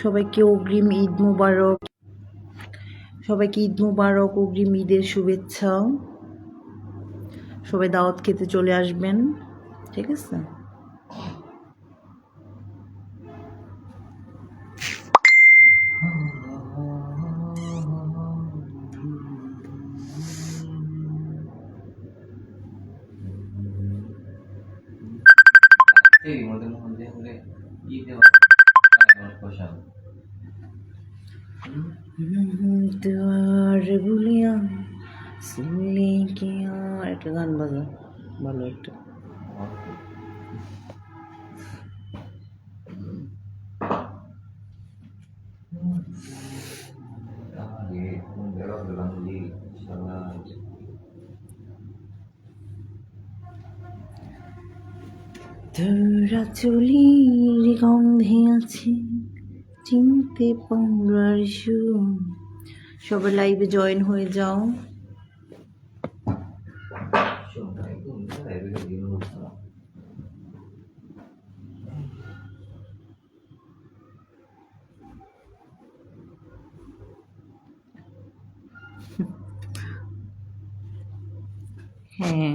সবাইকে অগ্রিম ঈদ মোবারক। সবাইকে ঈদ মোবারক, অগ্রিম ঈদের শুভেচ্ছা। সবাই দাওয়াত খেতে চলে আসবেন, ঠিক আছে? দুয়ার বুলিয়া শুনলে কি আর একটা গান বাজা, ভালো একটা। তোরা চুলির গন্ধে আছে চিনতে পারার সুর। সবাই লাইভে জয়েন হয়ে যাও। হ্যাঁ,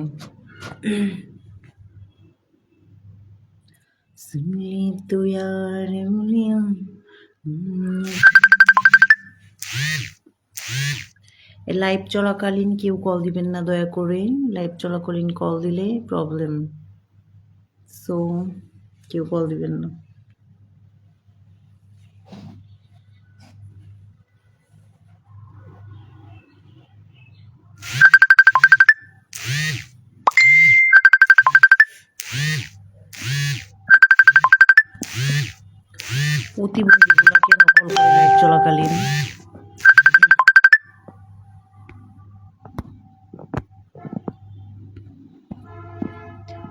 শুনলি তো यार मुलिया। লাইভ চলাকালীন কেউ কল দিবেন না দয়া করে। লাইভ চলাকালীন কল দিলে প্রবলেম, সো কেউ কল দিবেন না। প্রতিবন্ধীগুলো কেন কল করে লাইভ চলাকালীন?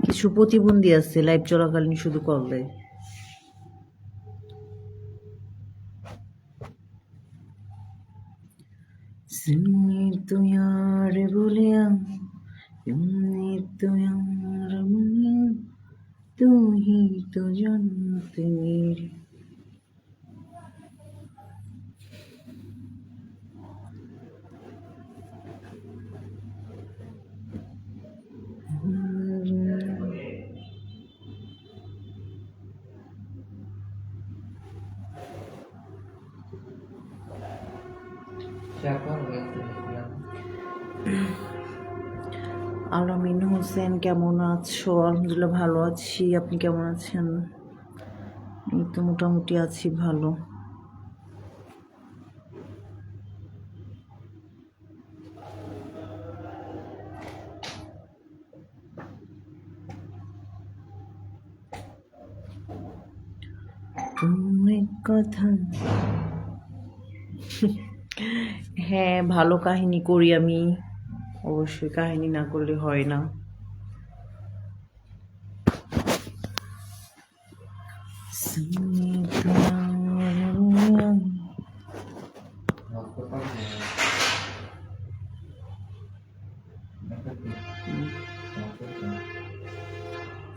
কিছু প্রতিবন্ধী আছে লাইভ চলাকালীন শুধু কল দেয়। सुनने तो यार बोलिया, सुनने तो यार बोलिया, तू ही तो जानते मेरी। আলামিন হোসেন কেমন আছো? আলহামদুলিল্লাহ ভালো আছি, আপনি কেমন আছেন? এই তো মোটামুটি আছি ভালো। তুমি কথা হ্যাঁ, ভালো কাহিনী করি আমি, অবশ্যই কাহিনী না করলে হয় না।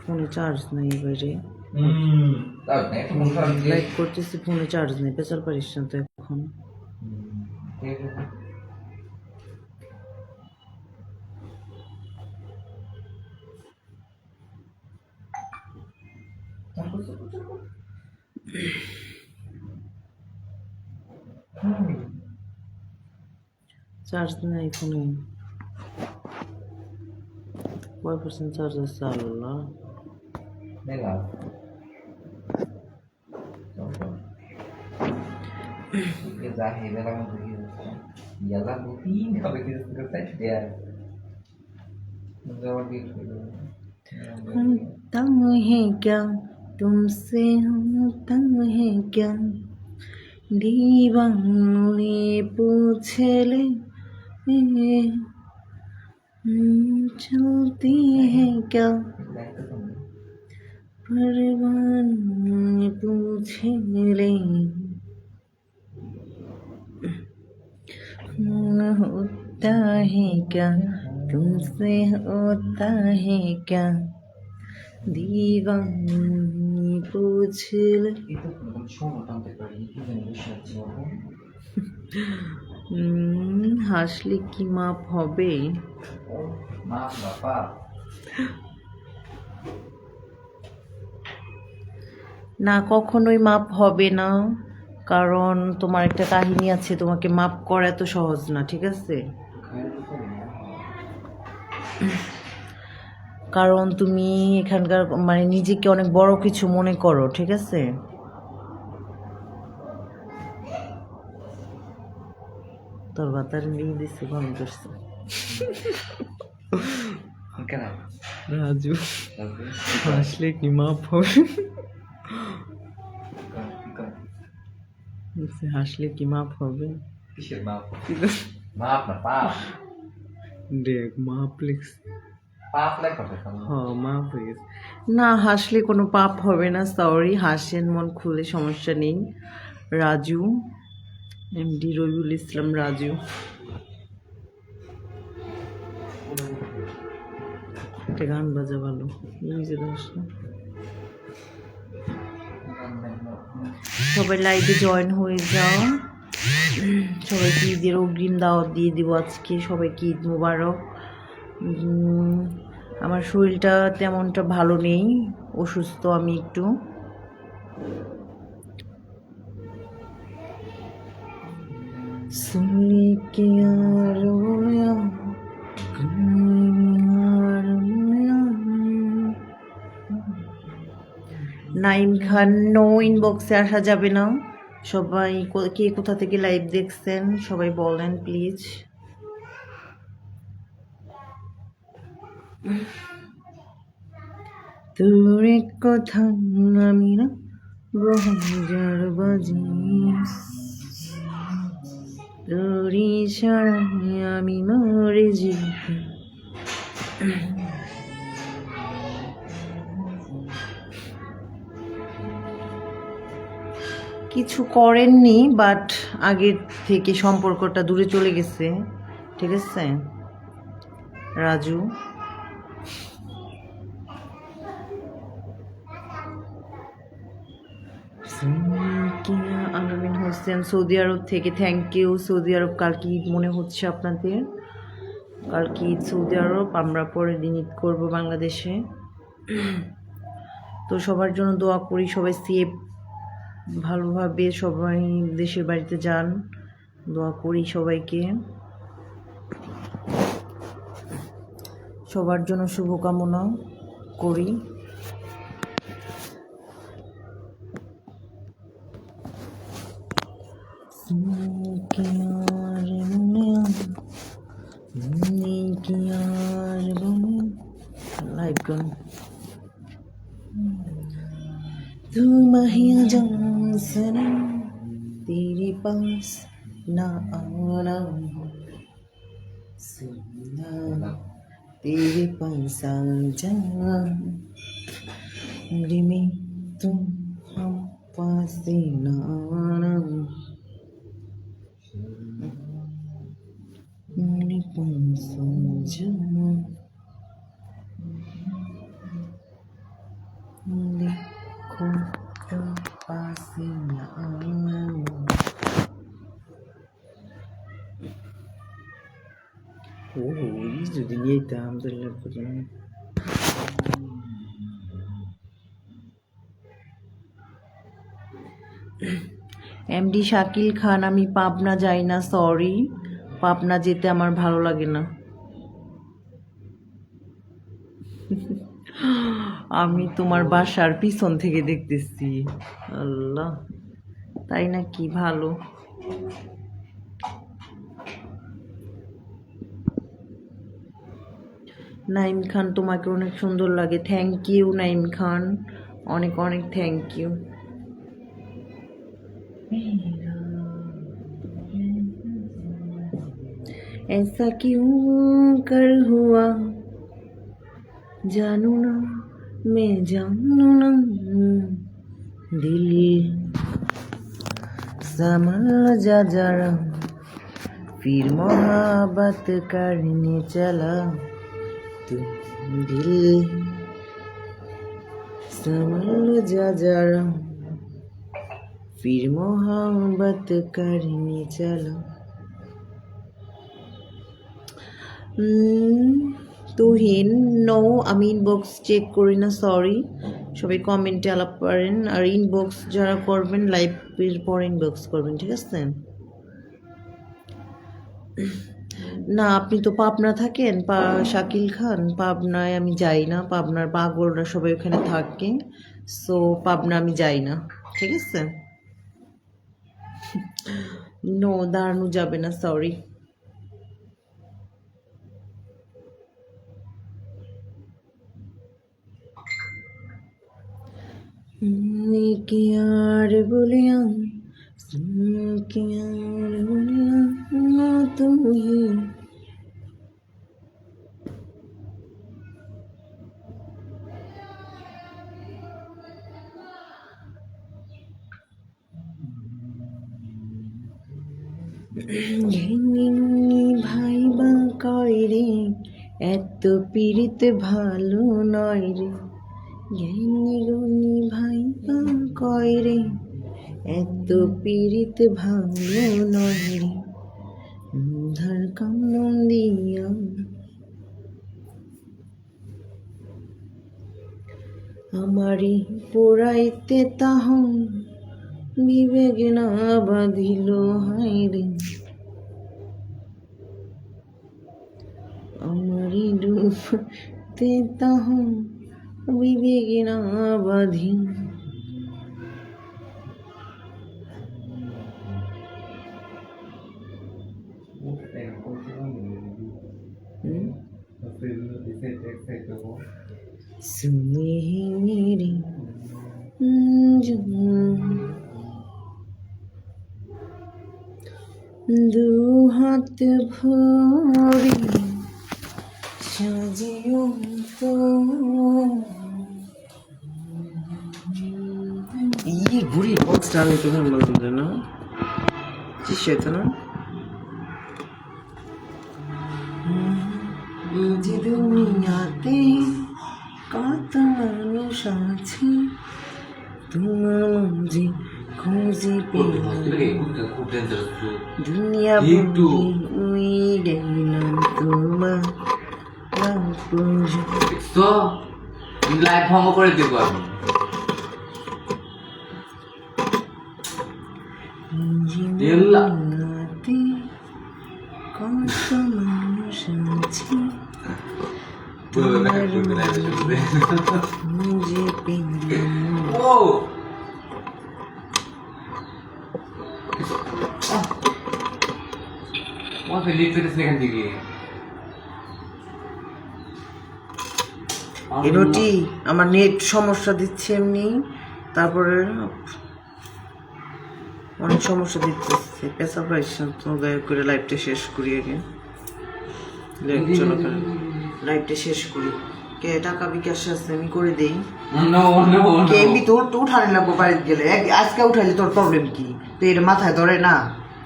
ফোনে চার্জ নেই এবারে, লাইভ করতেছি, ফোনে চার্জ নেই, পেছাল পারিস না তো এখন। চার্জ নেই ফোনে, কয় পার্সেন্ট চার্জ আছে আল্লাহ। हम तंग है क्या तुमसे, हम तंग है क्या, दीवाने पूछे ले चलती है क्या, परवाने पूछे ले होता है क्या तुमसे, होता है क्या, दीवाने पूछले itu bukan cuma tante kali itu yang bisa jawab. হাসলে কি মাপ হবে? Oh, maaf bapak. না, কখনোই মাপ হবে না, কারণ তোমার একটা কাহিনী আছে, তোমাকে মাপ করা এত সহজ না, ঠিক আছে? কারণ তুমি এখানকার মানে নিজেকে অনেক বড় কিছু মনে করো, ঠিক আছে? তোর বাতার নিয়ে দিচ্ছে, ভালো করছে। Kenapa? রাজু, Tapi হাসলে কি মাপ হবে? হাসলে কি মাপ হবে? Kisir maaf. Maaf na maaf. দেখ মাপ লিখছে। Maaf lang kasi kamu. হ্যাঁ, মাপ হয়ে গেছে। না, হাসলে কোনো পাপ হবে না, সরি, হাসেন মন খুলে, সমস্যা নেই। রাজু, এমডি রবিউল ইসলাম রাজু। একটা গান বাজা ভালো, মিউজিক আসলো। সবাই লাইভে জয়েন হয়ে যাও, সবাইকে ঈদের অগ্রিম দাওয়াত দিয়ে দিব আজকে। সবাইকে ঈদ মোবারক। আমার শরীরটা তেমনটা ভালো নেই, অসুস্থ আমি একটু। सुनने के নাইম খান, নো ইনবক্সে আসা যাবে না। সবাই কে কোথা থেকে লাইভ দেখছেন সবাই বলেন প্লিজ। তোর এক কথা আমি না হাজার বাজি, তোরই ছাড়াই আমি মরে যাই। কিছু করেননি, বাট আগের থেকে সম্পর্কটা দূরে চলে গেছে, ঠিক আছে রাজু? আমিন হোসেন সৌদি আরব থেকে, থ্যাংক ইউ। সৌদি আরব কালকে ঈদ মনে হচ্ছে আপনাদের, কালকে ঈদ সৌদি আরব, আমরা পরের দিন ঈদ করবো বাংলাদেশে। তো সবার জন্য দোয়া করি, সবাই সেফ ভালোভাবে সবাই দেশের বাড়িতে যান, দোয়া করি সবাইকে, সবার জন্য শুভকামনা করি। লাইভ গান तुम ही जान सनम तेरे पास ना आना, सुना तेरे पास आ जान में तुम हम पास ना आना, मेरे पास आ जान देखो तो पास ना आना। এই যদি নিতাম তাহলে এমডি শাকিল খান, আমি পাবনা যাই না, সরি, পাবনা যেতে আমার ভালো লাগে না। আমি তোমার বাসার পিছন থেকে দেখতেছি। আল্লাহ, তাই নাকি? ভালো। নাইম খান, তোমাকে অনেক সুন্দর লাগে, থ্যাংক ইউ নাইম খান, অনেক অনেক থ্যাংক ইউ। ऐसा क्यों कर हुआ जानू ना, मैं जानू ना, दिल संभल जा जरा, फिर मोहब्बत करने चला, तू दिल संभल जा जरा फिर मोहब्बत करने चलो। তুহিন নো, আমি ইনবক্স চেক করি না, সরি। সবাই কমেন্টে আলাপ পারেন, আর ইনবক্স যারা করবেন লাইভের পর ইনবক্স করবেন, ঠিক আছে? না, আপনি তো পাবনা থাকেন, শাকিল খান। পাবনায় আমি যাই না, পাবনার পাগলরা সবাই ওখানে থাকে, সো পাবনা আমি যাই না, ঠিক আছে? নো, দাঁড়ানো যাবে না, সরি। কি আর বলিয়া কি আর বলিয়া তুমি ভাই বা কয় রে, এত পীড়িত ভালো নয় রে। জ্ঞানী ভাই বা কয় রে, এত পীড়িত ভালো নয় রে। ধার কামন দিয়া আমারি পোড়াইতে তাহ বিবেক না বাঁধিল হায় রে। আমারি ডুবতে তাহ বিবেক না বাঁধি। सुने मेरी दो हाथ भरी সাজিও তো ये बुरी बहुत डाले तो हम लोग ना जी शैतान যে দুনিয়াতে কত মানুষ আছে তোমার মাঝে খুঁজে পেলাম দুনিয়া উই গেলাম তোমার লাইভ ভঙ্গ করে দেবো আমি দুনিয়াতে কত মানুষ আছে খুঁজে পেলাম। এনটি আমার নেট সমস্যা দিচ্ছে এমনি, তারপরে অনেক সমস্যা দিচ্ছে। পেশা পাইছেন তো দয়া করে লাইভটা শেষ করি আগে। চলো লাইভটা শেষ করি। কে টাকা বিকাশ আছে আমি করে দেই। কে এমনি তোর তো উঠানে লাগবো বাড়িতে গেলে, আজকে উঠাইলে তোর প্রবলেম কি? তো এর মাথায় ধরে না,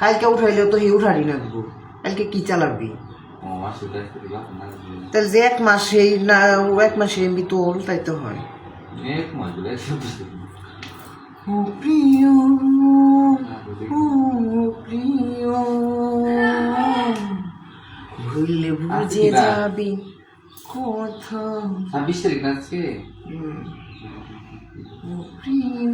কালকে উঠাইলেও তো হে উঠারই লাগবো, কালকে কি চালাবি? তাহলে যে এক মাসে না, এক মাসে এমবি তোর তাই তো হয়। ও প্রিয় ও প্রিয় ভুললে বুঝে যাবি কথা। 26 তারিখ না আজকে? ও প্রিয়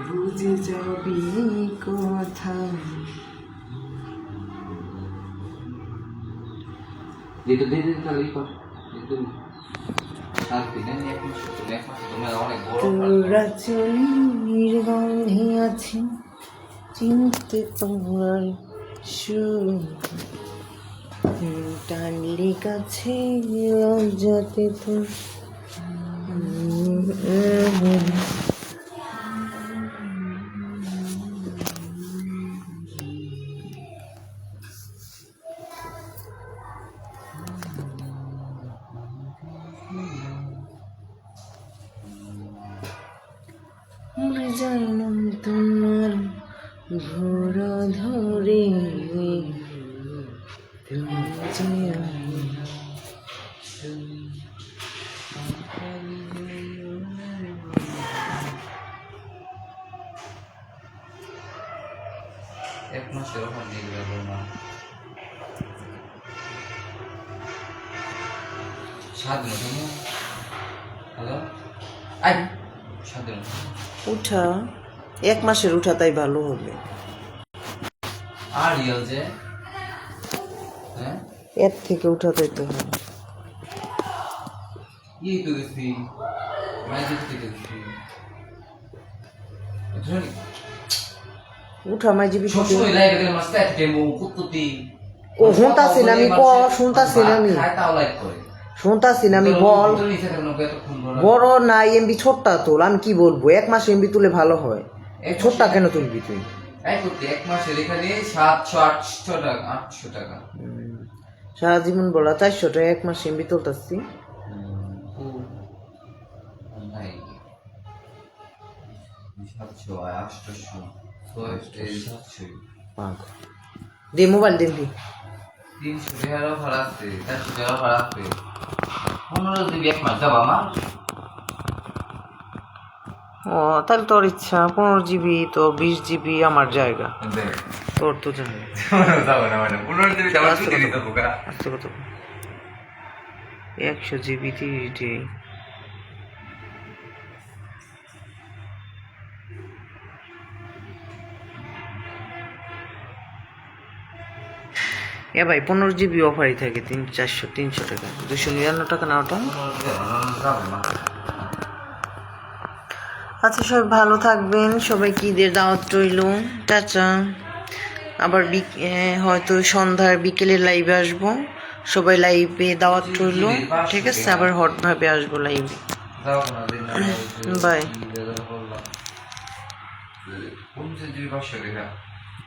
বুঝে যাবি কথা। তোরা চলির গন্ধে আছে চিনতে তোমার টানলি কাছে লজ্জাতে তোর জানলাম তোমার ঘোড়া ধরে এক মাসের ওখান দিয়ে যাবো না 7 দিন তুমি হ্যালো আই 7 দিন উঠা 1 মাসের উঠা তাই ভালো হবে। আর রিয়েল যে হ্যাঁ এর থেকে উঠাতেই তো হবে। কি তো গেছি মাইকে থেকে গেছি শুনি উঠা মাই জিবি সবসময় লাইভে গেলে মাস্টার একটা মু কুত্তুতি ও শুনতাছি না আমি শুনতাছি না আমি খায় তাও লাইক করে শুনতাছি না আমি বল বড় না এমবি ছোটটা তোল আমি কি বলবো 1 মাস এমবি তুলে ভালো হয় ছোটটা কেন তুলবি তুই এই করতে 1 মাসে লেখা দিয়ে 700 টাকা 800 টাকা সারা জীবন বলা 400 টাকা 1 মাস এমবি তুলতাছি নাই 700 800 তো এই 700 দে মোবাইল দেখবি 300 টাকা ভাড়া আছে 400 টাকা ভাড়া আছে 15 দিবি 1 মাস যাবা আমার ও তাহলে তোর ইচ্ছা 15 জিবি তো 20 জিবি আমার জায়গা তোর তো জানি যাবো না মানে 15 দিবি যাবা কি দিবি তো বুকা আচ্ছা কত 100 জিবি টি এ ভাই 15 জিবি অফারই থাকে 300 টাকা 299 টাকা না ওটা। আচ্ছা সবাই ভালো থাকবেন, সবাইকে ঈদের দাওয়াত রইল, টাটা। আবার হয়তো সন্ধ্যার বিকেলে লাইভে আসবো, সবাই লাইভে দাওয়াত রইল, ঠিক আছে? আবার হটভাবে আসবো লাইভে, বাই।